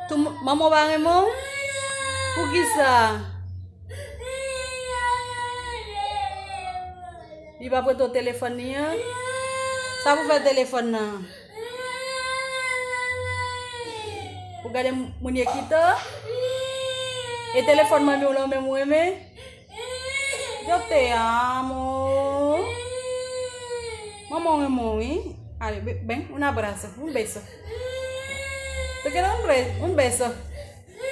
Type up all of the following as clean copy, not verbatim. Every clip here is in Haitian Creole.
Tu mama bangun mo? Kukisa. Iba po to telefon niya. Saan po ba telefon na? Pagkada munya kita. Telefon mami ulang memueme. Yo te amo. Mamá me Ale, ven, un abrazo, un beso. ¿Te queda un beso?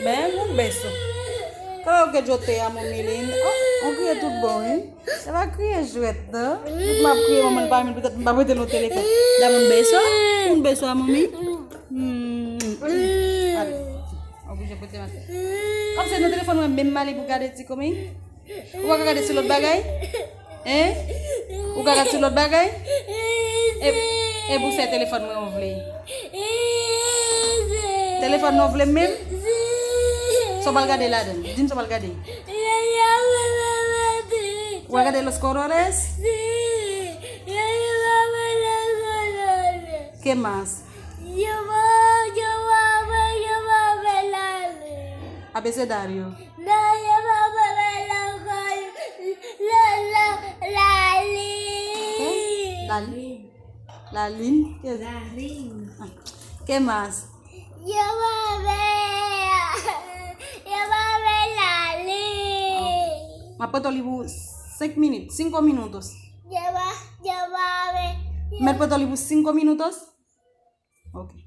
Ven, un beso. Claro que yo te amo, mi linda. Oh, ok, é tudo bom, hein? Ela queria jueta. Mas porque a mamãe vai me bater no telefone. Dá um beijo? Um beijo a mamãe? Ale. Ok, já pode ter. Como você no telefone é bem mal e bugado de comigo? O que é que é bagay? O que é bagay? Você telefone meu vle. Telefone no vle mesmo? Sobal gade lá dentro. Din sobal gade. Guarda los colores. ¿Qué más? Abecedario. Lalin. ¿Qué más? Apa to libu 5 minutos, 5 minutos. ¿Me puedo libu 5 minutos? Okay.